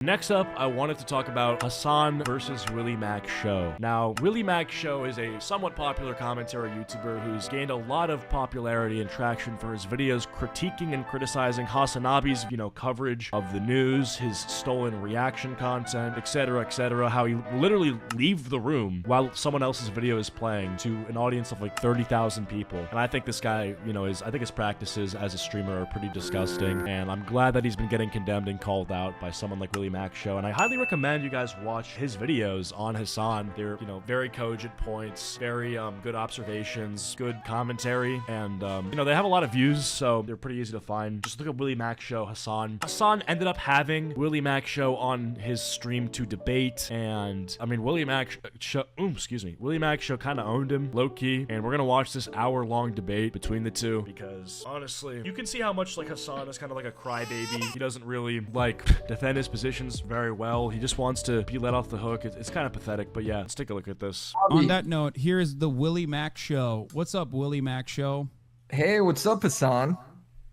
Next up, I wanted to talk about Hasan versus Willie Mac Show. Now, Willie Mac Show is a somewhat popular commentary YouTuber who's gained a lot of popularity and traction for his videos critiquing and criticizing Hasanabi's, coverage of the news, his stolen reaction content, etc., how he literally leaves the room while someone else's video is playing to an audience of like 30,000 people. And I think this guy, I think his practices as a streamer are pretty disgusting, and I'm glad that he's been getting condemned and called out by someone like Willie Mac Show, and I highly recommend you guys watch his videos on Hasan. They're, very cogent points, very good observations, good commentary, and, they have a lot of views, so they're pretty easy to find. Just look at Willie Mac Show, Hasan. Hasan ended up having Willie Mac Show on his stream to debate, and, Willie Mac Show kind of owned him, low-key, and we're gonna watch this hour-long debate between the two, because, honestly, you can see how much, Hasan is kind of like a crybaby. He doesn't really, defend his position very well. He just wants to be let off the hook. It's kind of pathetic, but yeah, let's take a look at this. On that note, here is the Willie Mac Show. What's up, Willie Mac Show? Hey, what's up, Hasan?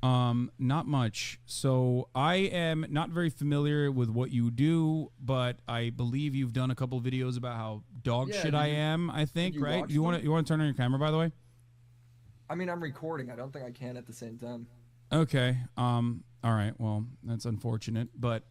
Not much. So I am not very familiar with what you do, but I believe you've done a couple videos about how dog shit I am, I think, right? You want to turn on your camera, by the way? I'm recording. I don't think I can at the same time. Okay. All right. Well, that's unfortunate, but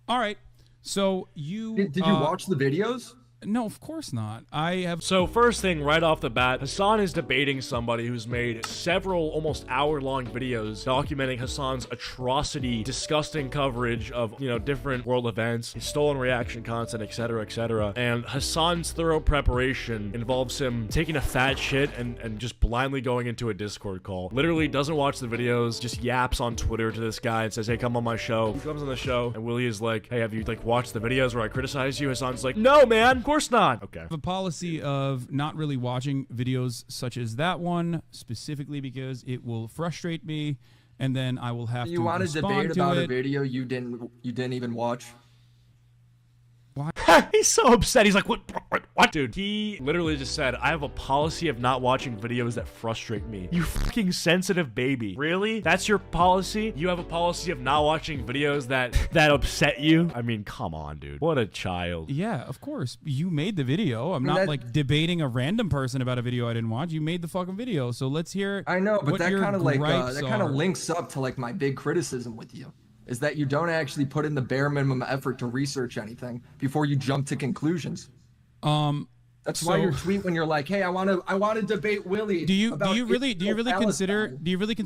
all right, so you... Did you watch the videos? No, of course not. I have... So first thing right off the bat, Hasan is debating somebody who's made several almost hour-long videos documenting Hasan's atrocity, disgusting coverage of, different world events, his stolen reaction content, etc., and Hasan's thorough preparation involves him taking a fat shit and just blindly going into a Discord call. Literally doesn't watch the videos, just yaps on Twitter to this guy and says, hey, come on my show. He comes on the show, and Willie is like, hey, have you, watched the videos where I criticize you? Hasan's like, no, man, of course not. Okay. I have a policy of not really watching videos such as that one, specifically because it will frustrate me, and then I will have to You want to debate about a video you didn't even watch? Why? He's so upset. He's like, what? Dude, he literally just said, I have a policy of not watching videos that frustrate me. You fucking sensitive baby. Really? That's your policy? You have a policy of not watching videos that upset you? Come on, dude. What a child. Yeah, of course. You made the video. I'm not debating a random person about a video I didn't watch. You made the fucking video. So let's hear. I know, but that kind of that kind of links up to my big criticism with you. Is that you don't actually put in the bare minimum effort to research anything before you jump to conclusions. That's why your tweet when you're like, "Hey, I want to debate Willie." Do you really consider?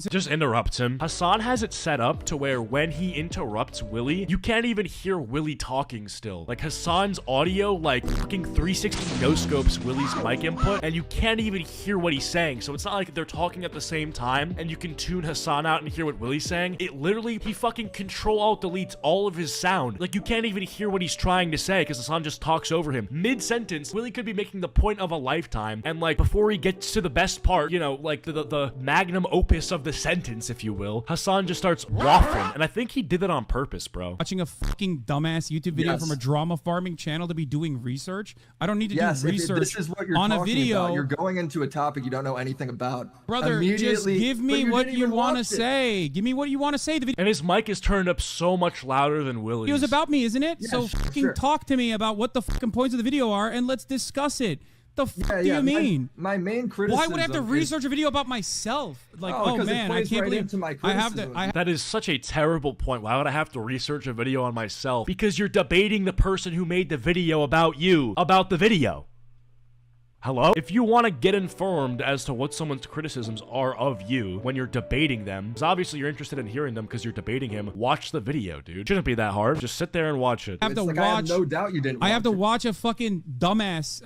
Just interrupts him. Hasan has it set up to where when he interrupts Willie, you can't even hear Willie talking still. Hasan's audio fucking 360 no scopes Willie's mic input, and you can't even hear what he's saying. So it's not like they're talking at the same time and you can tune Hasan out and hear what Willie's saying. It literally, he fucking Control-Alt-Deletes all of his sound. You can't even hear what he's trying to say because Hasan just talks over him. Mid-sentence, Willie could be making the point of a lifetime, and before he gets to the best part, the magnum opus of the sentence, if you will, Hasan just starts waffling, and I think he did that on purpose, bro. Watching a fucking dumbass YouTube video from a drama farming channel to be doing research. I don't need to do research this is what you're on a video. About. You're going into a topic you don't know anything about. Brother, just give me what you want to say. Give me what you want to say. And his mic is turned up so much louder than Willie's. It was about me, isn't it? Yeah, so fucking talk to me about what the fucking points of the video are, and let's discuss it. The fuck do you mean? My main criticism. Why would I have to research a video about myself? Oh man, I can't believe I have to. That is such a terrible point. Why would I have to research a video on myself? Because you're debating the person who made the video about you, about the video. Hello? If you want to get informed as to what someone's criticisms are of you when you're debating them, because obviously you're interested in hearing them because you're debating him, watch the video, dude. Shouldn't be that hard. Just sit there and watch it. I have no doubt you didn't. I have to watch a fucking dumbass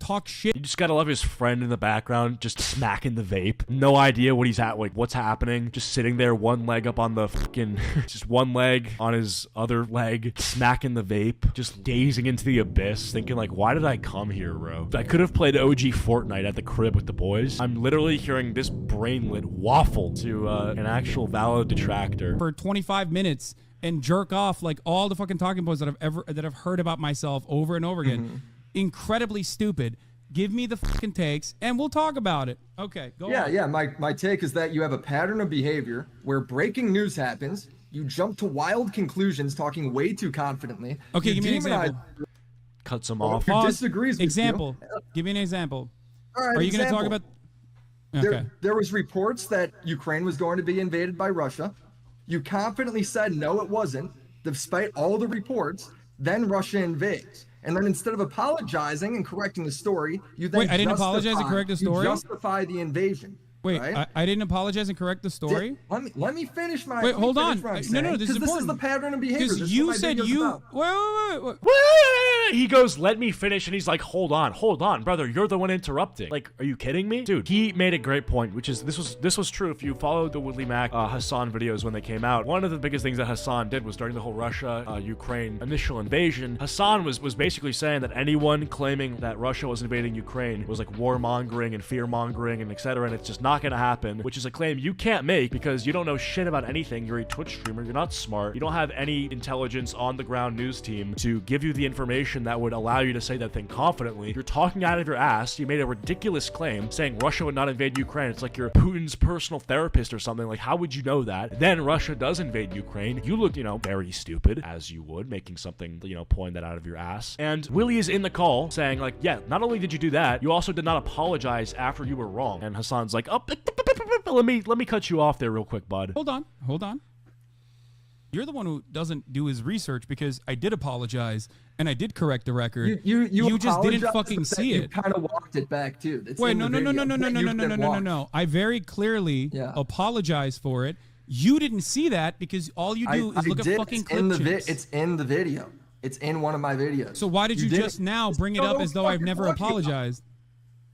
talk shit. You just gotta love his friend in the background just smacking the vape. No idea what he's at, what's happening. Just sitting there, one leg up on the fucking, just one leg on his other leg, smacking the vape, just gazing into the abyss, thinking why did I come here, bro? I could have played OG Fortnite at the crib with the boys. I'm literally hearing this brainlet waffle to an actual valid detractor for 25 minutes and jerk off all the fucking talking points that I've heard about myself over and over again. Incredibly stupid. Give me the fucking takes and we'll talk about it. Okay, go on. Yeah. My take is that you have a pattern of behavior where breaking news happens. You jump to wild conclusions, talking way too confidently. Okay, you give me an example. Cuts him off. Disagrees with example. You. Give me an example. All right, Are you going to talk about? Okay. There was reports that Ukraine was going to be invaded by Russia. You confidently said no, it wasn't, despite all the reports. Then Russia invades. And then instead of apologizing and correcting the story, you then Wait, I didn't apologize and correct the story? You justify the invasion. Wait, right? I didn't apologize and correct the story? Let me finish my... Wait, hold on. No, this is important. This is the pattern of behavior. Because you said you... Wait. He goes, let me finish, and he's like, hold on, brother, you're the one interrupting. Like, are you kidding me? Dude, he made a great point, which is, this was true if you followed the Willie Mac Hasan videos when they came out. One of the biggest things that Hasan did was during the whole Russia-Ukraine initial invasion, Hasan was basically saying that anyone claiming that Russia was invading Ukraine was like warmongering and fear-mongering and etc., and it's just not gonna happen, which is a claim you can't make because you don't know shit about anything. You're a Twitch streamer, you're not smart, you don't have any intelligence on the ground news team to give you the information that would allow you to say that thing confidently. You're talking out of your ass. You made a ridiculous claim saying Russia would not invade Ukraine. It's like you're Putin's personal therapist or something. Like, how would you know that? Then Russia does invade Ukraine. You look, very stupid, as you would, making something, pulling that out of your ass. And Willie is in the call saying, like, yeah, not only did you do that, you also did not apologize after you were wrong. And Hasan's like, oh, let me cut you off there real quick, bud. Hold on. You're the one who doesn't do his research, because I did apologize and I did correct the record. You just didn't fucking see it. You kind of walked it back too. Wait, no. I very clearly apologized for it. You didn't see that because all you do is look at fucking clip. It's in the video. It's in one of my videos. So why did you just now bring it up as though I've never apologized?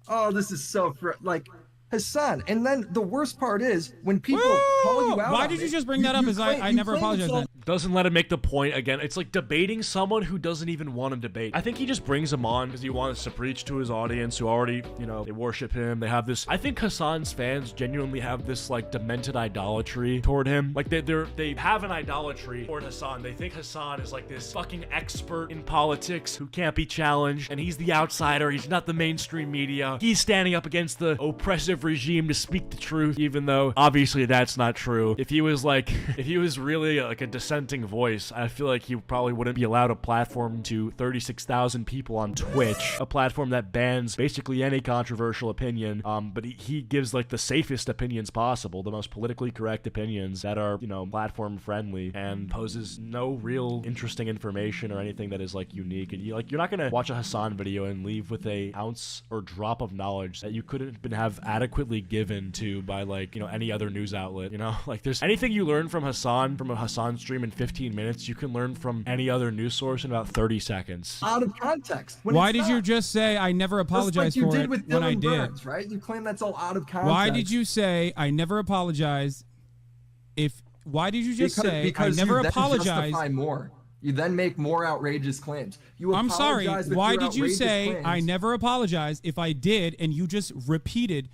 Oh, this is so like Hasan. And then the worst part is when people call you out. Why did you just bring that up as I never apologized then? Doesn't let him make the point again. It's like debating someone who doesn't even want him debate. I think he just brings him on because he wants to preach to his audience who already, they worship him. They have this. I think Hasan's fans genuinely have this like demented idolatry toward him. Like they have an idolatry toward Hasan. They think Hasan is like this fucking expert in politics who can't be challenged, and he's the outsider. He's not the mainstream media. He's standing up against the oppressive regime to speak the truth, even though obviously that's not true. If he was really like a dissenting voice, I feel like he probably wouldn't be allowed a platform to 36,000 people on Twitch, a platform that bans basically any controversial opinion. But he gives like the safest opinions possible, the most politically correct opinions that are, platform friendly, and poses no real interesting information or anything that is like unique. And you're not gonna watch a Hasan video and leave with a ounce or drop of knowledge that you couldn't have adequately given to by like, any other news outlet. Like there's anything you learn from a Hasan stream in 15 minutes, you can learn from any other news source in about 30 seconds. Out of context. Why did you just say I never apologized for it when I did? Burns, right? You claim that's all out of context. Why did you say I never apologized? Why did you just say I never apologized? Justify more. You then make more outrageous claims. I'm sorry. Why did you say I never apologized if I did, and you just repeated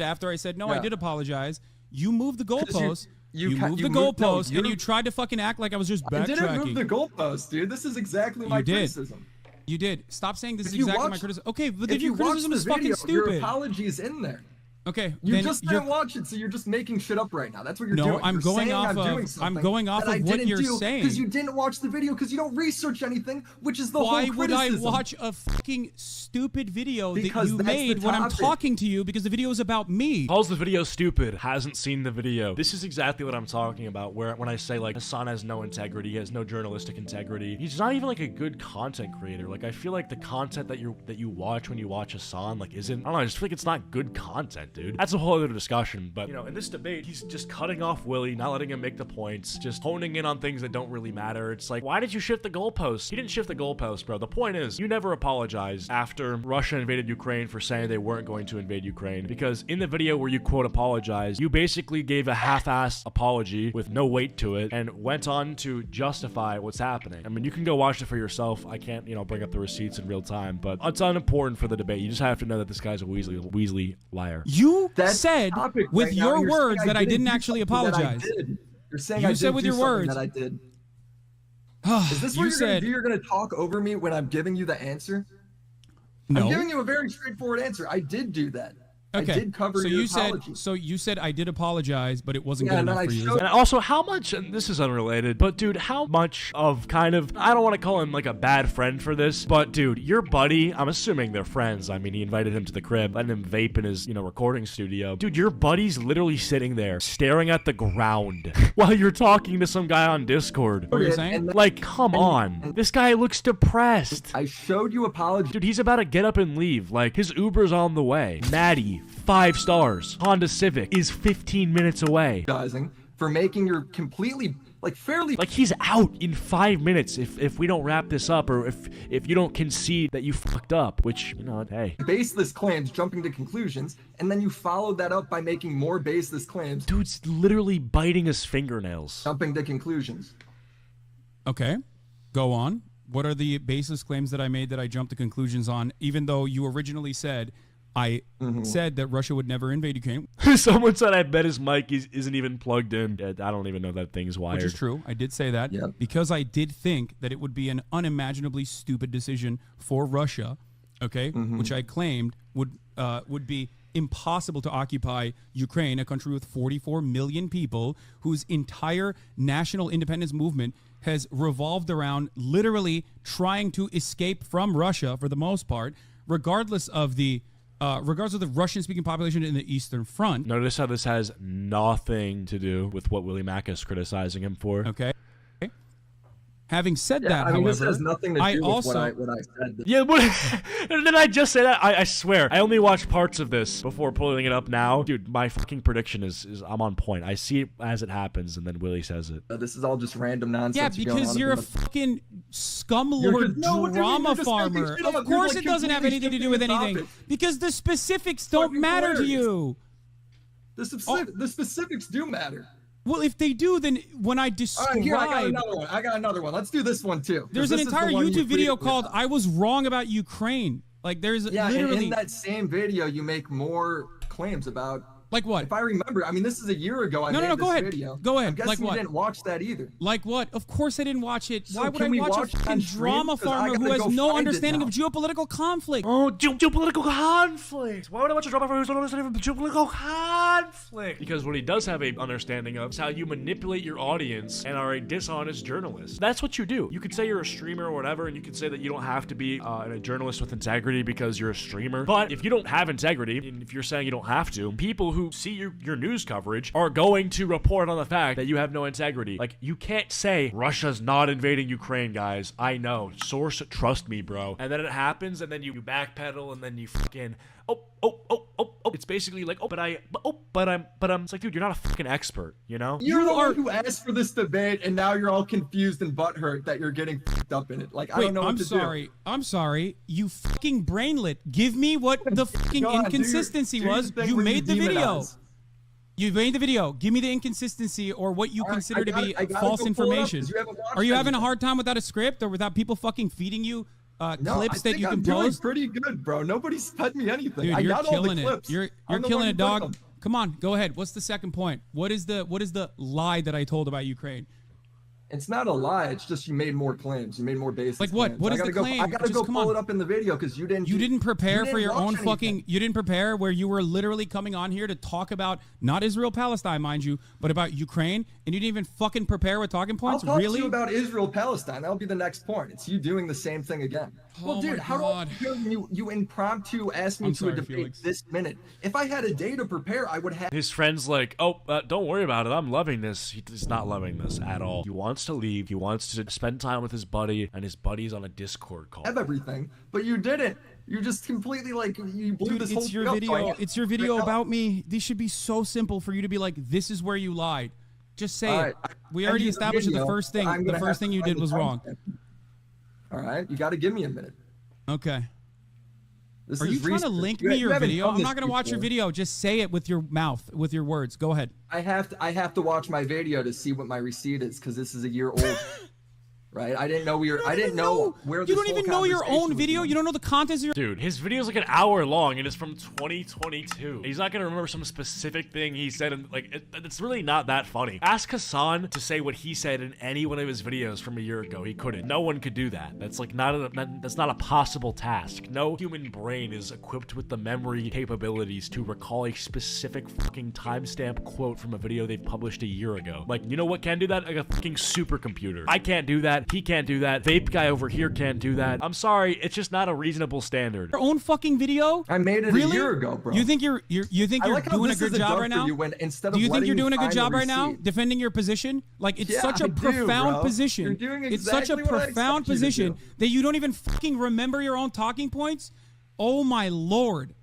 after I said no, I did apologize. You moved the goalpost. You moved the goalpost, and you tried to fucking act like I was just backtracking. I didn't move the goalpost, dude. This is exactly my criticism. You did. Stop saying this is exactly my criticism. Okay, but then your criticism is fucking stupid. Your apology is in there. Okay, you just didn't watch it, so you're just making shit up right now. That's what you're doing. No, I'm going off of what you're saying. Because you didn't watch the video, because you don't research anything, which is the whole criticism. Why would I watch a fucking stupid video that you made when I'm talking to you, because the video is about me? Calls the video stupid, hasn't seen the video. This is exactly what I'm talking about, when I say like Hasan has no integrity, he has no journalistic integrity. He's not even like a good content creator. Like I feel like the content that you watch when you watch Hasan like isn't, I don't know, I just feel like it's not good content, dude. That's a whole other discussion, but in this debate, he's just cutting off Willie, not letting him make the points, just honing in on things that don't really matter. It's like, why did you shift the goalposts? He didn't shift the goalposts, bro. The point is, you never apologized after Russia invaded Ukraine for saying they weren't going to invade Ukraine, because in the video where you quote apologize, you basically gave a half-assed apology with no weight to it and went on to justify what's happening. I mean, you can go watch it for yourself. I can't, bring up the receipts in real time, but it's unimportant for the debate. You just have to know that this guy's a Weasley liar. You said with your words that I didn't actually apologize. You're saying you said with your words that I did. Is this what you're going to do? You're going to talk over me when I'm giving you the answer? No. I'm giving you a very straightforward answer. I did do that. Okay. I did cover your apology. So you said I did apologize, but it wasn't good enough for you. And also, how much, and this is unrelated, but dude, how much of kind of, I don't want to call him like a bad friend for this, but dude, your buddy, I'm assuming they're friends. I mean, he invited him to the crib, letting him vape in his, recording studio. Dude, your buddy's literally sitting there staring at the ground while you're talking to some guy on Discord. What are you saying? Like, come on. This guy looks depressed. I showed you apology. Dude, he's about to get up and leave. Like, his Uber's on the way. Maddie, 5 stars. Honda Civic is 15 minutes away. For making your completely, fairly... Like, he's out in 5 minutes if we don't wrap this up, or if you don't concede that you fucked up, which, hey. Baseless claims, jumping to conclusions, and then you followed that up by making more baseless claims. Dude's literally biting his fingernails. Jumping to conclusions. Okay, go on. What are the baseless claims that I made that I jumped to conclusions on, even though you originally said... I said that Russia would never invade Ukraine. Someone said I bet his mic isn't even plugged in. I don't even know that thing's wired. Which is true. I did say that because I did think that it would be an unimaginably stupid decision for Russia, okay, which I claimed would be impossible to occupy Ukraine, a country with 44 million people whose entire national independence movement has revolved around literally trying to escape from Russia for the most part, regardless of the Russian-speaking population in the Eastern Front. Notice how this has nothing to do with what Willie Mack is criticizing him for. Okay. Having said that, however, this has nothing to do with what I said. Yeah, did I just say that? I swear. I only watched parts of this before pulling it up now. Dude, my fucking prediction is I'm on point. I see it as it happens, and then Willie says it. This is all just random nonsense. Yeah, because you're a fucking scumlord drama farmer. Of course it doesn't have anything to do with anything. Because the specifics don't matter to you. The specifics do matter. Well, if they do, then when I describe... All right, here, I got another one. Let's do this one, too. There's an entire YouTube video called I Was Wrong About Ukraine. Like, there's literally... and in that same video, you make more claims about... Like what? If I remember, this is a year ago I made this video. Go ahead. I'm guessing you didn't watch that either. Like what? Of course I didn't watch it. Why would I watch a fucking drama farmer who has no understanding of geopolitical conflict? Oh, geopolitical conflict. Why would I watch a drama farmer who's no understanding of geopolitical conflict? Because what he does have a understanding of is how you manipulate your audience and are a dishonest journalist. That's what you do. You could say you're a streamer or whatever, and you could say that you don't have to be a journalist with integrity because you're a streamer. But if you don't have integrity, and if you're saying you don't have to, people who see your news coverage are going to report on the fact that you have no integrity. Like, you can't say Russia's not invading Ukraine, guys. I know. Source, trust me, bro. And then it happens, and then you backpedal, and then you fucking it's basically like, but I'm. It's like, dude, you're not a fucking expert, you know? You're the one who asked for this debate, and now you're all confused and butthurt that you're getting fucked up in it. Like, I don't know what to do. I'm sorry. You fucking brainlet. Give me what the fucking inconsistency was. You made the video. You made the video. Give me the inconsistency or what you consider to be false information. Are you having a hard time without a script or without people fucking feeding you clips that you can post? Pretty good, bro. Nobody's fed me anything. Dude, you're killing it. You're killing it, dog. Come on, go ahead. What's the second point? What is the lie that I told about Ukraine? It's not a lie. It's just you made more claims. You made more baseless Like what? Claims. What is the claim? I gotta go pull it up in the video because you didn't. You didn't prepare for your own fucking. You didn't prepare where you were literally coming on here to talk about not Israel Palestine, mind you, but about Ukraine, and you didn't even fucking prepare with talking points. I'll talk really? to you about Israel Palestine. That'll be the next point. It's you doing the same thing again. Well, dude, how do I feel you impromptu asked me to a debate Felix. This minute? If I had a day to prepare, I would have. His friend's like, don't worry about it. I'm loving this. He's not loving this at all. He wants to leave. He wants to spend time with his buddy, and his buddy's on a Discord call. Have everything, but you didn't. You just completely you blew this whole thing video. It's your video about me. These should be so simple for you to be like, this is where you lied. Just say it. We already established that the first thing you did was wrong. All right, you got to give me a minute. Okay. Are you trying to link me your video? I'm not going to watch your video. Just say it with your mouth, with your words. Go ahead. I have to watch my video to see what my receipt is because this is a year old. right? I didn't know I didn't know where this You don't even know your own video. You don't know the contents of your. Dude, his video's like an hour long and it's from 2022. He's not gonna remember some specific thing he said, and like it's really not that funny. Ask Hasan to say what he said in any one of his videos from a year ago. He couldn't. No one could do that. That's like that's not a possible task. No human brain is equipped with the memory capabilities to recall a specific fucking timestamp quote from a video they've published a year ago. Like, you know what can do that? Like a fucking supercomputer. I can't do that. He can't do that. Vape guy over here can't do that. I'm sorry, it's just not a reasonable standard. Your own fucking video? I made it a year ago, bro. You think you're doing a good job right now? Do you think you're doing a good job right now defending your position? Like, it's such a profound position. You're doing exactly it's such a profound position that you don't even fucking remember your own talking points. Oh my lord.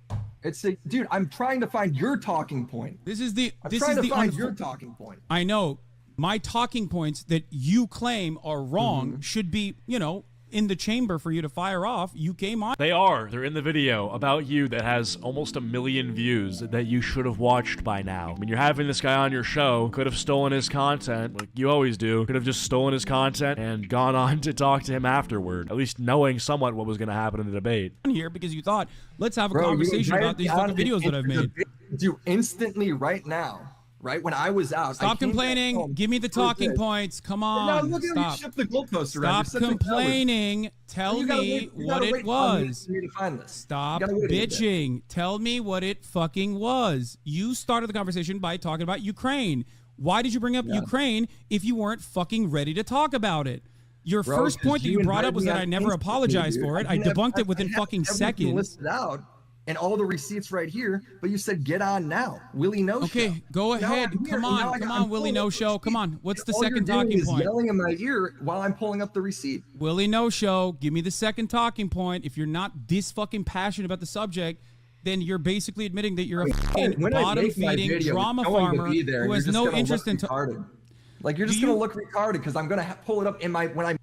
Dude, I'm trying to find your talking point. I'm trying to find your talking point. I know. My talking points that you claim are wrong should be, in the chamber for you to fire off. You came on. They're in the video about you that has almost 1 million views that you should have watched by now. I mean, you're having this guy on your show, could have stolen his content like you always do, could have just stolen his content and gone on to talk to him afterward, at least knowing somewhat what was going to happen in the debate. Here because you thought, let's have a conversation about these fucking videos that I've made. Do instantly right now. Right when I was out. Stop complaining. Give me the talking points. Come on. No, look at you shift the goalpost around. Stop complaining. Tell me what it was. Stop bitching. Tell me what it fucking was. You started the conversation by talking about Ukraine. Why did you bring up Ukraine if you weren't fucking ready to talk about it? Your first point that you brought up was that I never apologized for it. I debunked it within fucking seconds. Listed out. And all the receipts right here, but you said get on now, Willie No Show. Okay, go ahead. Come on, Willie No Show. Come on. What's the second talking point? Yelling in my ear while I'm pulling up the receipt. Willie No Show. Give me the second talking point. If you're not this fucking passionate about the subject, then you're basically admitting that you're a fucking bottom-feeding drama farmer who has no interest in. Like, you're just going to look retarded because I'm going to pull it up when I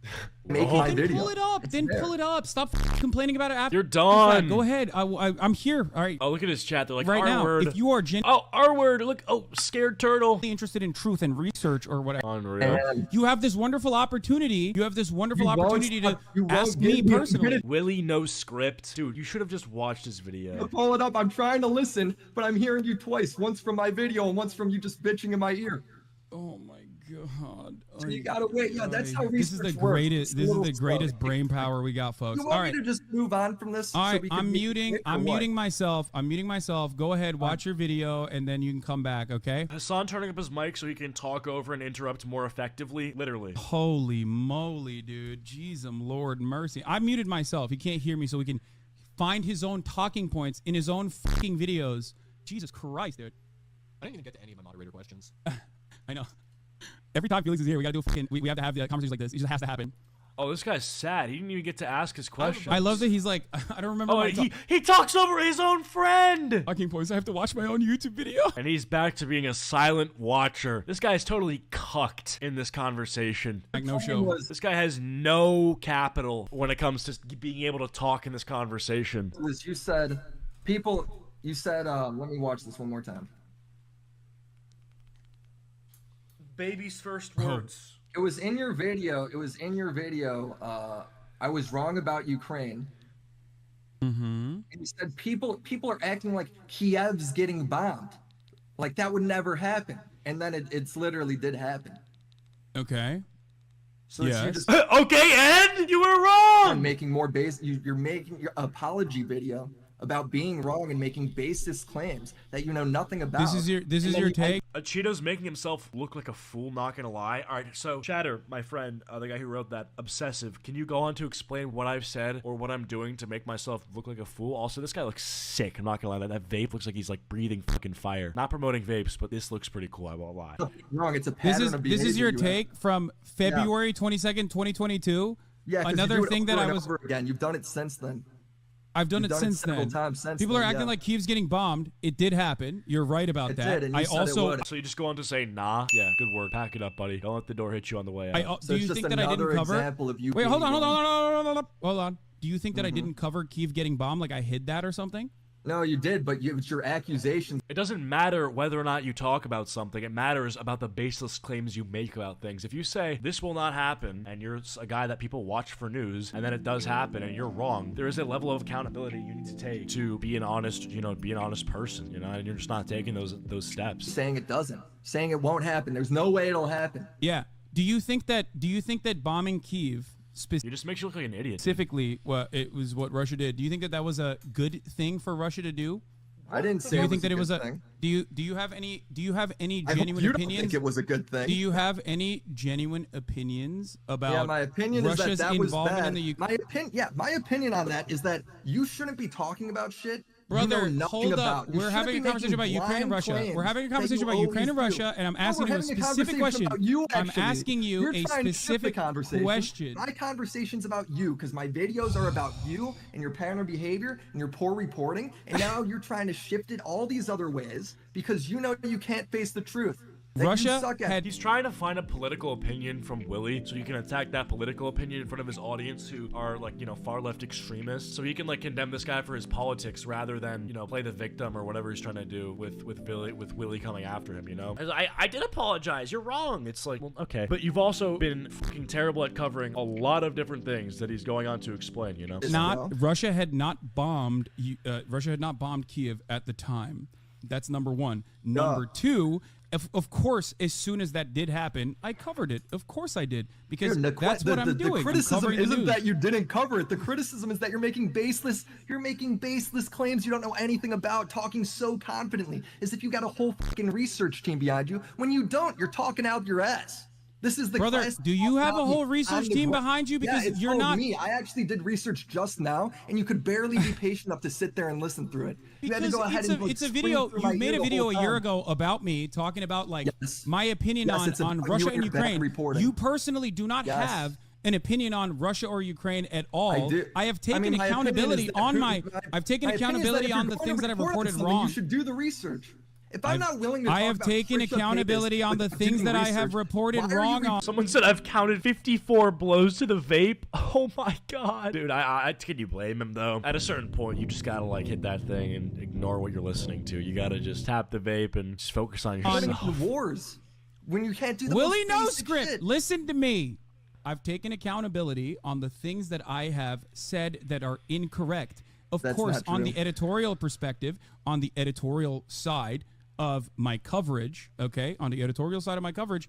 make my video. Pull it up. Pull it up. Stop complaining about it after. You're done. Go ahead. I'm here. All right. Oh, look at his chat. They're like, right now, word. if you are R word. Look. Oh, scared turtle. Interested in truth and research or whatever. Unreal. You have this wonderful opportunity. You have this wonderful opportunity to ask me personally. Willie No Script. Dude, you should have just watched his video. Pull it up. I'm trying to listen, but I'm hearing you twice. Once from my video and once from you just bitching in my ear. Oh my God. So you gotta wait. Yeah, that's how research This is the greatest. This is the greatest brain power we got, folks. You want me to just move on from this? All right, I'm muting myself. I'm muting myself. Go ahead, watch your video, and then you can come back. Okay. Hasan turning up his mic so he can talk over and interrupt more effectively. Literally. Holy moly, dude. Jeez, Lord mercy. I muted myself. He can't hear me, so he can find his own talking points in his own fucking videos. Jesus Christ, dude. I didn't even get to any of my moderator questions. I know. Every time Felix is here, we gotta do a fucking. We have to have the conversations like this. It just has to happen. Oh, this guy's sad. He didn't even get to ask his questions. I love that he's like, I don't remember. Oh, he talks over his own friend. Talking points. I have to watch my own YouTube video. And he's back to being a silent watcher. This guy's totally cucked in this conversation. Like no show. This guy has no capital when it comes to being able to talk in this conversation. You said, let me watch this one more time. Baby's first words. It was in your video. I was wrong about Ukraine. And you said people are acting like Kiev's getting bombed, like that would never happen. And then it's literally did happen. Okay. So yes. Okay, Ed, you were wrong. Making more you're making your apology video about being wrong and making baseless claims that you know nothing about. This is your take. Acheeto's making himself look like a fool, not gonna lie. All right, so Chatter, my friend, the guy who wrote that, Obsessive, can you go on to explain what I've said or what I'm doing to make myself look like a fool? Also, this guy looks sick, I'm not gonna lie. That vape looks like he's like breathing fucking fire. Not promoting vapes, but this looks pretty cool, I won't lie. Wrong, it's a pattern of behavior. This is your take from February 22nd, 2022? Yeah, another thing that I was... Again, you've done it since then. I've done it since then. People are acting like Kiev's getting bombed. It did happen. You're right about that. I also. So you just go on to say nah. Yeah, good work. Pack it up, buddy. Don't let the door hit you on the way out. Do you think that I didn't cover? Wait, hold on. Do you think that I didn't cover Kiev getting bombed? Like I hid that or something? No, you did, but it's your accusations. It doesn't matter whether or not you talk about something. It matters about the baseless claims you make about things. If you say, this will not happen, and you're a guy that people watch for news, and then it does happen, and you're wrong, there is a level of accountability you need to take to be an honest, be an honest person, and you're just not taking those steps. Saying it doesn't. Saying it won't happen. There's no way it'll happen. Yeah. Do you think that bombing Kyiv You just makes you look like an idiot. specifically, it was what Russia did? Do you think that was a good thing for Russia to do? I didn't say. Do you think that it was a thing. Do you have any genuine I hope you opinions? don't think it was a good thing. Do you have any genuine opinions about? Yeah, my opinion Russia's is that was involvement bad. in the Ukraine? My opinion on that is that you shouldn't be talking about shit. Brother, you know hold up. We're having a conversation about Ukraine and Russia. We're having a conversation about Ukraine and Russia, and I'm asking you a specific question. I'm asking you a specific question. My conversation's about you because my videos are about you and your pattern of behavior and your poor reporting, and now you're trying to shift it all these other ways because you know you can't face the truth. Russia He's trying to find a political opinion from Willie so he can attack that political opinion in front of his audience who are far left extremists, so he can condemn this guy for his politics rather than play the victim or whatever he's trying to do with Willie coming after him. I did apologize, you're wrong. It's like, well, okay, but you've also been fucking terrible at covering a lot of different things that he's going on to explain. Russia had not bombed Kyiv at the time. That's number one. Number two, of course, as soon as that did happen, I covered it. Of course I did, because that's what I'm doing. The criticism isn't that you didn't cover it. The criticism is that you're making baseless claims you don't know anything about, talking so confidently, as if you got a whole fucking research team behind you, when you don't. You're talking out your ass. This is the brother. Do you have a whole research team behind you? Because it's you're not me. I actually did research just now, and you could barely be patient enough to sit there and listen through it. You had to go ahead and it's a video. You made a video a year ago about me talking about my opinion on Russia and Ukraine. You personally do not have an opinion on Russia or Ukraine at all. I have taken accountability on I've taken accountability on the things that I've reported wrong. You should do the research. If I'm not willing to talk I have taken accountability on the things that I have reported wrong on. Someone said I've counted 54 blows to the vape. Oh my god. Dude, can you blame him though? At a certain point, you just gotta hit that thing and ignore what you're listening to. You gotta just tap the vape and just focus on yourself. Wars. When you can't do the Willie No basic Script, shit. listen to me. I've taken accountability on the things that I have said that are incorrect. Of course, on the editorial perspective, on the editorial side of my coverage, okay, on the editorial side of my coverage,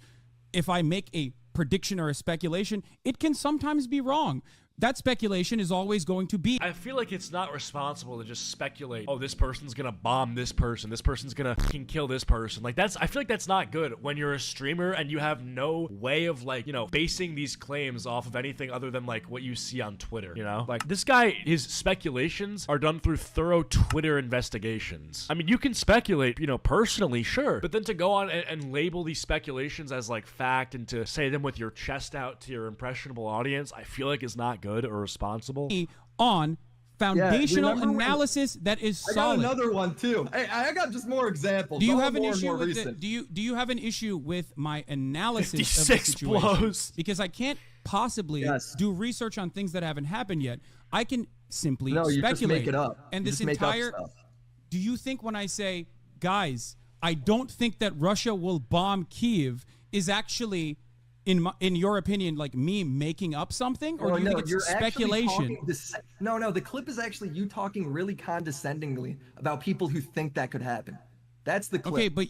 if I make a prediction or a speculation, it can sometimes be wrong. That speculation is always going to be. I feel like it's not responsible to just speculate, oh, this person's gonna bomb this person's gonna fucking kill this person. I feel like that's not good when you're a streamer and you have no way of basing these claims off of anything other than what you see on Twitter, this guy, his speculations are done through thorough Twitter investigations. I mean, you can speculate, personally, sure, but then to go on and label these speculations as fact and to say them with your chest out to your impressionable audience, I feel like is not good or responsible. On foundational analysis that is solid. I got another one too. Hey, I got just more examples. Do you have an issue with it? Do you have an issue with my analysis of the situation? Blows. Because I can't possibly do research on things that haven't happened yet. I can simply speculate. You just make it up. And this entire. Do you think when I say, guys, I don't think that Russia will bomb Kyiv is actually, in your opinion, me making up something, or do you think it's speculation? No, the clip is actually you talking really condescendingly about people who think that could happen. That's the clip. Okay, but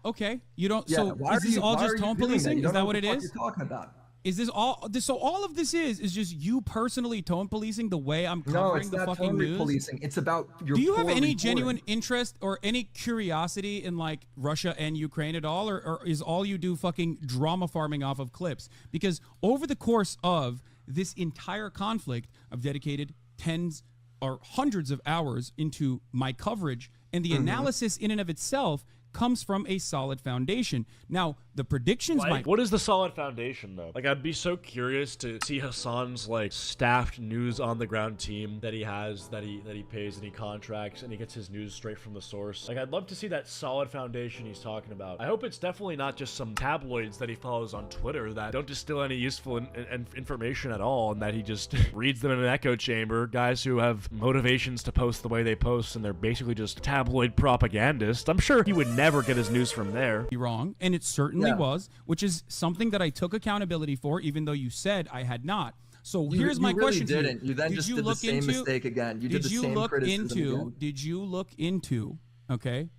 okay. You don't. Yeah, so is this all just tone policing? Is that what it is? You're talking about. Is this all? So all of this is just you personally tone policing the way I'm covering the fucking news? Policing. It's about your. Do you have any genuine interest or any curiosity in Russia and Ukraine at all, or is all you do fucking drama farming off of clips? Because over the course of this entire conflict, I've dedicated tens or hundreds of hours into my coverage, and the analysis in and of itself comes from a solid foundation. Now, the predictions might... What is the solid foundation, though? Like, I'd be so curious to see Hasan's, like, staffed news on the ground team that he has, that he pays and he contracts, and he gets his news straight from the source. Like, I'd love to see that solid foundation he's talking about. I hope it's definitely not just some tabloids that he follows on Twitter that don't distill any useful information at all, and that he just reads them in an echo chamber. Guys who have motivations to post the way they post, and they're basically just tabloid propagandists. I'm sure he would never get his news from there. Be wrong, and it certainly was, which is something that I took accountability for, even though you said I had not. So here's my question to you. You then just did the same mistake again. You did the same criticism again. Did you look into, okay,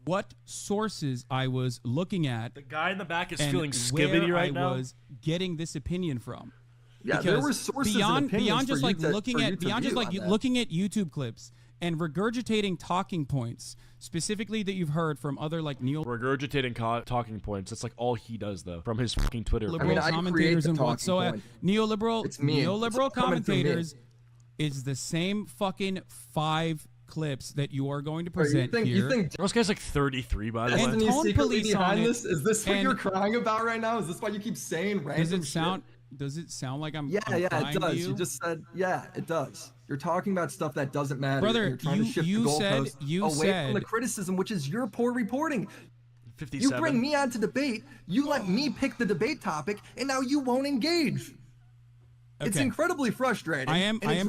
what sources I was looking at? The guy in the back is feeling skibbity right now. I was getting this opinion from. Yeah, there were sources beyond and opinions just for like you to, looking at looking at YouTube clips and regurgitating talking points, specifically that you've heard from other like regurgitating talking points. That's like all he does, though, from his fucking Twitter. Commentators and whatsoever. Neoliberal commentators is the same fucking 5 clips that you are going to present here. Those guys like 33, by the way. Anthony secretly behind this? Is this what you're crying about right now? Is this why you keep saying random shit? Does it sound like I'm? Yeah, it does. You just said, yeah, it does. You're talking about stuff that doesn't matter. Brother, you're trying to shift the goalpost away from the criticism, which is your poor reporting. 57. You bring me on to debate, you let me pick the debate topic, and now you won't engage. Okay. It's incredibly frustrating. I am trying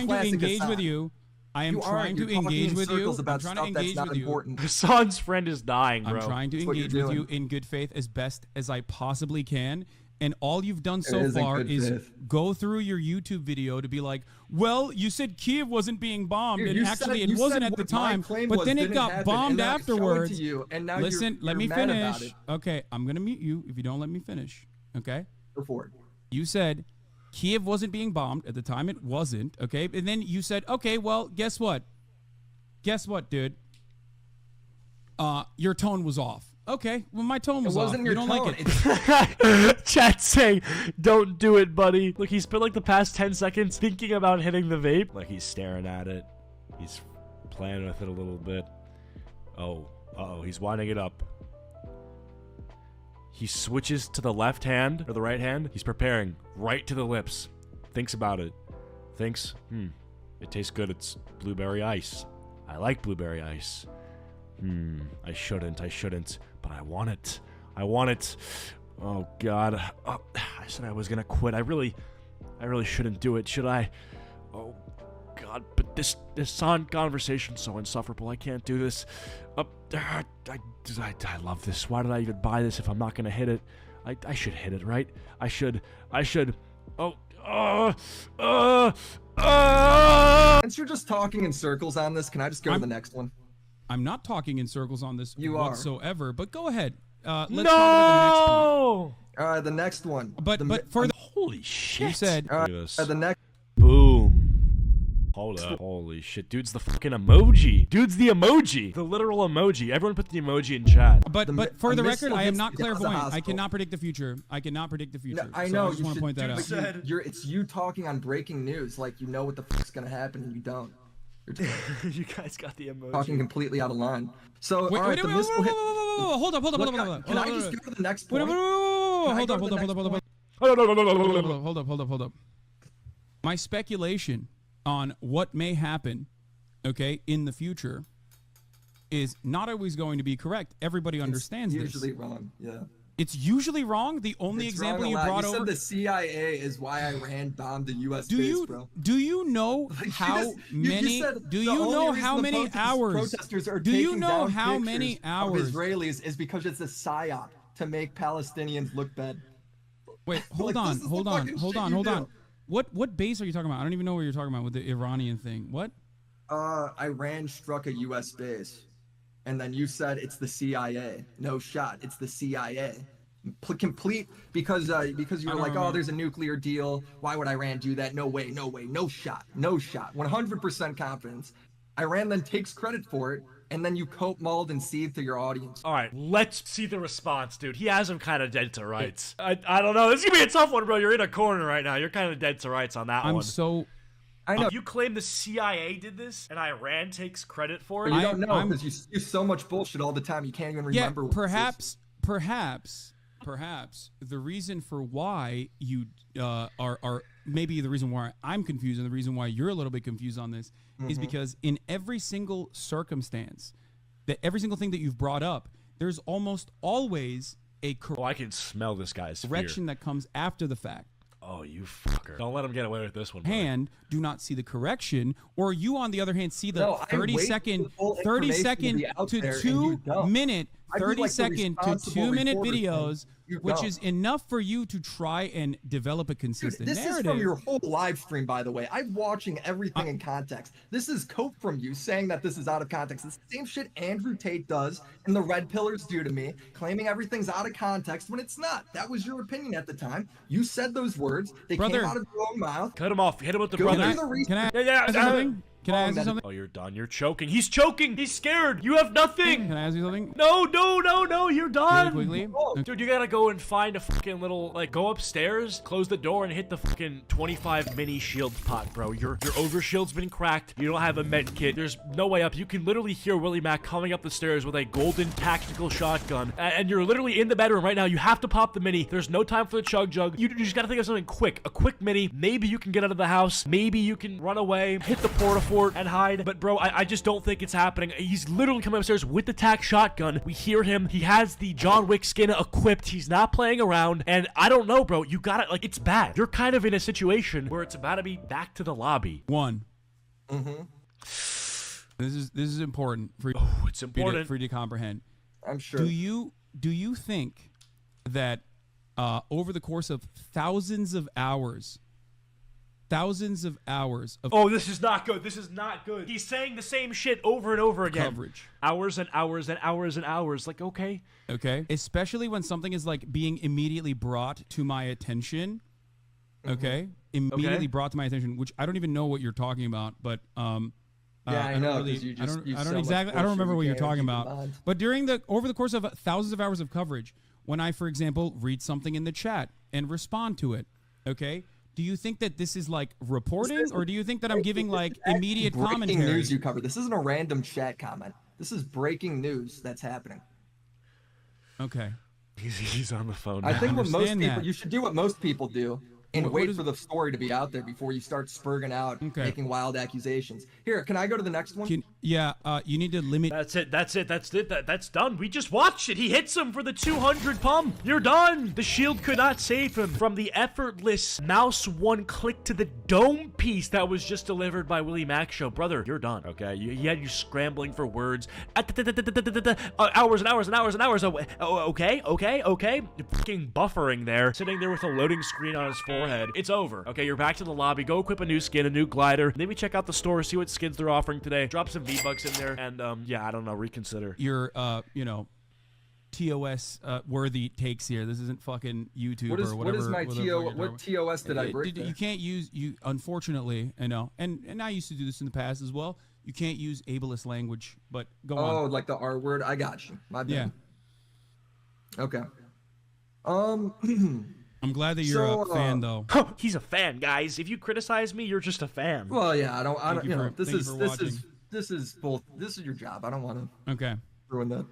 to engage with you. I am trying to engage with you. I'm trying to engage with you. Hasan's friend is dying, bro. I'm trying to engage with you in good faith as best as I possibly can. And all you've done so far is go through your YouTube video to be like, well, you said Kiev wasn't being bombed, and actually it wasn't at the time, but then it got bombed afterwards. Listen, let me finish. Okay, I'm going to mute you if you don't let me finish. Okay? Go for it. You said Kiev wasn't being bombed. At the time, it wasn't. Okay? And then you said, okay, well, guess what? Guess what, dude? Your tone was off. Okay, well, my tone was off. You don't like it. Chat saying, don't do it, buddy. Look, he spent like the past 10 seconds thinking about hitting the vape. Like, he's staring at it. He's playing with it a little bit. Oh, he's winding it up. He switches to the left hand or the right hand. He's preparing right to the lips. Thinks about it. Thinks, it tastes good. It's blueberry ice. I like blueberry ice. I shouldn't, but I want it. Oh, God. I said I was gonna quit. I really shouldn't do it, should I? Oh, God, but this conversation's so insufferable. I can't do this. I love this. Why did I even buy this if I'm not gonna hit it? I should hit it, right? I should. Since you're just talking in circles on this, can I just go to the next one? I'm not talking in circles on this whatsoever, but go ahead. Let's talk about the next one. All right, the next one. But for the holy shit. You said the next. Boom. Hold up. Holy shit. Dude's the fucking emoji. Dude's the emoji. The literal emoji. Everyone put the emoji in chat. But for the record, I am not clairvoyant. I cannot predict the future. I cannot predict the future. No, I know. I just want to point that out. It's you talking on breaking news, like you know what the fuck's gonna happen and you don't. You guys got the emoji. Talking completely out of line. So, wait, all right, hold up. Can I just go to the next point? Hold up. My speculation on what may happen, okay, in the future is not always going to be correct. Everybody understands this. It's usually wrong, yeah. It's usually wrong. The only example you brought over. You said the CIA is why Iran bombed the U.S. base, bro. Do you know how many? Do you know how many hours? Protesters are do you taking know down how many hours? Of Israelis is because it's a psyop to make Palestinians look bad. Wait, hold on. What base are you talking about? I don't even know what you're talking about with the Iranian thing. What? Iran struck a U.S. base. And then you said it's the CIA. No shot. It's the CIA. Complete because you were like, oh, there's a nuclear deal. Why would Iran do that? No way. No shot. 100% confidence. Iran then takes credit for it, and then you coat, mold, and seethe to your audience. All right, let's see the response, dude. He has him kind of dead to rights. I don't know. This is gonna be a tough one, bro. You're in a corner right now. You're kind of dead to rights on that one. I know. You claim the CIA did this and Iran takes credit for it? But you don't know because you use so much bullshit all the time. You can't even remember. Perhaps the reason for why you are maybe the reason why I'm confused and the reason why you're a little bit confused on this is because in every single circumstance, that every single thing that you've brought up, there's almost always a I can smell this guy's correction that comes after the fact. Oh, you fucker. Don't let him get away with this one. Hand, do not see the correction, or you, on the other hand, see the 30 second to 2 minute videos, which is enough for you to try and develop a consistent narrative. This is from your whole live stream, by the way. I'm watching everything in context. This is cope from you saying that this is out of context. It's the same shit Andrew Tate does and the Red Pillars do to me, claiming everything's out of context when it's not. That was your opinion at the time. You said those words. They came out of your own mouth. Cut him off. Hit him with the brother. Can I ask you something? Can I ask you something? Oh, you're done. You're choking. He's choking. He's scared. You have nothing. Can I ask you something? No. You're done. Really quickly? Dude, you gotta go and find a fucking little, go upstairs, close the door, and hit the fucking 25 mini shield pot, bro. Your overshield's been cracked. You don't have a med kit. There's no way up. You can literally hear Willie Mack coming up the stairs with a golden tactical shotgun. And you're literally in the bedroom right now. You have to pop the mini. There's no time for the chug jug. You just gotta think of something quick. A quick mini. Maybe you can get out of the house. Maybe you can run away, hit the porta fort, and hide. But bro, I just don't think it's happening. He's literally coming upstairs with the tac shotgun. We hear him. He has the John Wick skin equipped. He's not playing around. And I don't know, bro. You gotta, it's bad. You're kind of in a situation where it's about to be back to the lobby. This is important for you. Oh, it's important for you to comprehend. I'm sure. Do you think that over the course of thousands of hours of oh, this is not good. This is not good. He's saying the same shit over and over again. Coverage. Hours and hours and hours and hours. Okay. Especially when something is being immediately brought to my attention. Immediately brought to my attention, which I don't even know what you're talking about, but yeah, I know. I don't remember what you're talking about. But over the course of thousands of hours of coverage, when I, for example, read something in the chat and respond to it, do you think that this is reporting, or do you think that I'm giving immediate commentary? Breaking news you cover. This isn't a random chat comment. This is breaking news that's happening. Okay. He's on the phone. I think you should do what most people do and wait for the story to be out there before you start spurging out, making wild accusations. Here, can I go to the next one? You need to limit. That's it. That's done. We just watched it. He hits him for the 200 pump. You're done. The shield could not save him from the effortless mouse one click to the dome piece that was just delivered by Willie Mack Show. Brother, you're done, okay? He had you scrambling for words. Hours and hours and hours and hours. Okay. You're fucking buffering there. Sitting there with a loading screen on his forehead. It's over. Okay, you're back to the lobby. Go equip a new skin, a new glider. Maybe check out the store, see what skins they're offering today. Drop some V-Bucks in there, and yeah, I don't know, reconsider. Your TOS worthy takes here. This isn't fucking YouTube or whatever. What is my what TOS did I break? You can't use unfortunately, I know. And I used to do this in the past as well. You can't use ableist language, but go on. Oh, like the R word? I got you. My bad. Yeah. Okay. I'm glad that you're a fan, though. He's a fan, guys. If you criticize me, you're just a fan. Well, yeah, I don't. This is your job. I don't want to ruin that.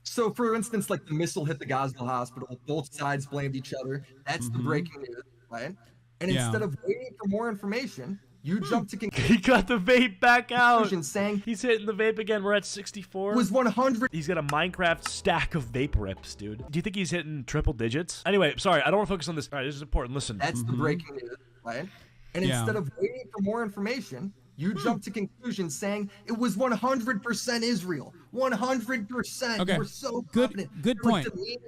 So for instance, the missile hit the Gosnell hospital. Both sides blamed each other. That's the breaking news, right? And instead of waiting for more information, you jump to He got the vape back out. Saying he's hitting the vape again. We're at 64. Was 100. He's got a Minecraft stack of vape rips, dude. Do you think he's hitting triple digits? Anyway, sorry, I don't want to focus on this. All right, this is important. Listen. That's the breaking news, right? And instead of waiting for more information, you jump to conclusions saying it was 100% Israel. 100%. Okay. You were so good. confident. Good point.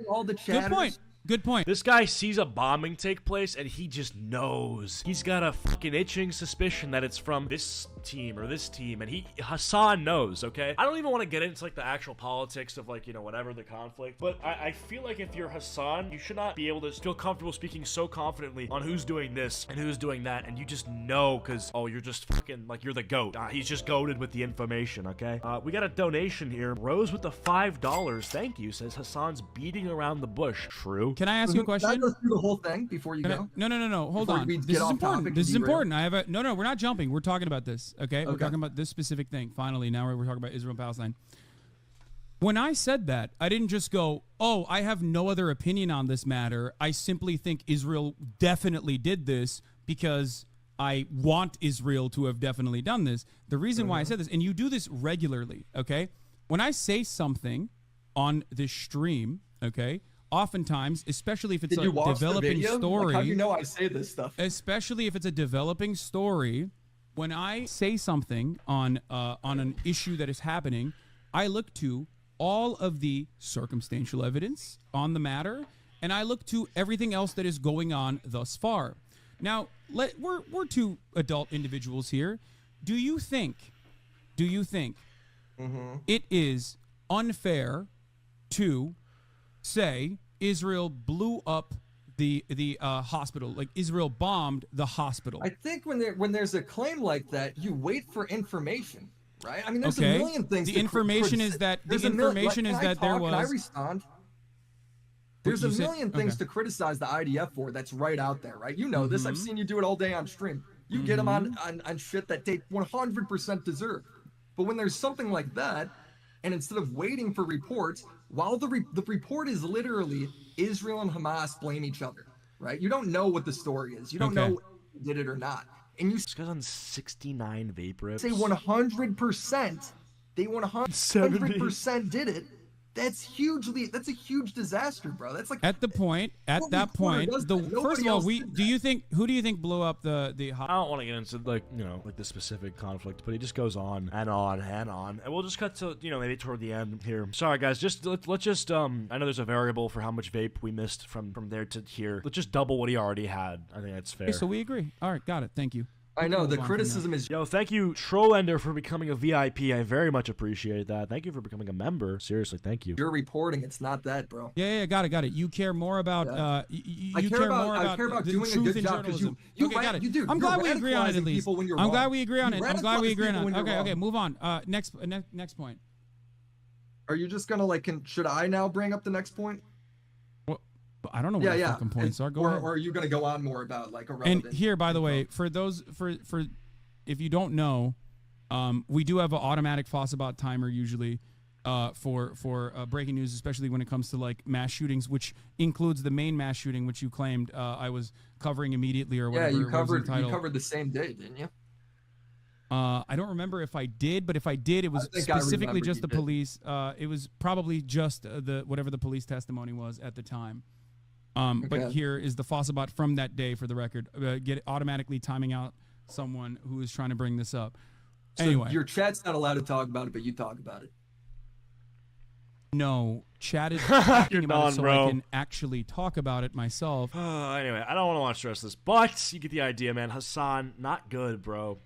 All the Good point. This guy sees a bombing take place and he just knows. He's got a fucking itching suspicion that it's from this team or this team, and Hasan knows, okay? I don't even want to get into like the actual politics of like, you know, whatever the conflict, but I feel like if you're Hasan, you should not be able to feel comfortable speaking so confidently on who's doing this and who's doing that, and you just know because, oh, you're just fucking, like, you're the GOAT. He's just goated with the information, okay? We got a donation here. Rose with the $5. Thank you. Says Hasan's beating around the bush. True. Can I ask you a question? Can I go through the whole thing before you go? No. Hold on. This is important. This is important. No, we're not jumping. We're talking about this, okay? We're talking about this specific thing. Finally, now we're talking about Israel and Palestine. When I said that, I didn't just go, oh, I have no other opinion on this matter. I simply think Israel definitely did this because I want Israel to have definitely done this. The reason why I said this, and you do this regularly, okay? When I say something on this stream, okay, oftentimes, especially if it's a developing story. Like, how do you know I say this stuff? Especially if it's a developing story, when I say something on an issue that is happening, I look to all of the circumstantial evidence on the matter, and I look to everything else that is going on thus far. Now, we're two adult individuals here. Do you think it is unfair to say Israel blew up the hospital, like Israel bombed the hospital? I think when there's a claim like that, you wait for information. Right? I mean, there's a million things. The information is that there was. Can I respond? There's a million things to criticize the IDF for. That's right out there, right? You know this. I've seen you do it all day on stream. You get them on shit that they 100% deserve. But when there's something like that, and instead of waiting for reports, while the report is literally Israel and Hamas blame each other, right? You don't know what the story is. You don't know if they did it or not. And you guys on 69 vape rips. Say 100%. They 100% did it. That's a huge disaster, bro. That's like at that point. First of all, who do you think blew up the I don't want to get into like the specific conflict, but it just goes on and on and on, and we'll just cut to maybe toward the end here. Sorry guys, let's just I know there's a variable for how much vape we missed from there to here. Let's just double what he already had. I think that's fair. Okay, so we agree. All right, got it. Thank you. I know the criticism is. Yo, thank you, Trollender, for becoming a VIP. I very much appreciate that. Thank you for becoming a member. Seriously, thank you. You're reporting. It's not that, bro. Yeah, got it. You care more about. I care about doing a good job because you got it. You do. I'm glad we agree on it at least. I'm glad we agree on it. Okay, move on. Next point. Are you just gonna should I now bring up the next point? I don't know what the fucking points are. Or are you going to go on more about irrelevant? And here, by the way, for if you don't know, we do have an automatic Fossabot timer usually for breaking news, especially when it comes to mass shootings, which includes the main mass shooting, which you claimed I was covering immediately or whatever. Yeah, you covered the same day, didn't you? I don't remember if I did, but if I did, it was specifically just the police. It was probably just whatever the police testimony was at the time. But here is the Fossabot from that day for the record. Get automatically timing out someone who is trying to bring this up. So anyway, your chat's not allowed to talk about it, but you talk about it. No, chat is talking about it so I can actually talk about it myself. Anyway, I don't want to stress this, but you get the idea, man. Hasan, not good, bro.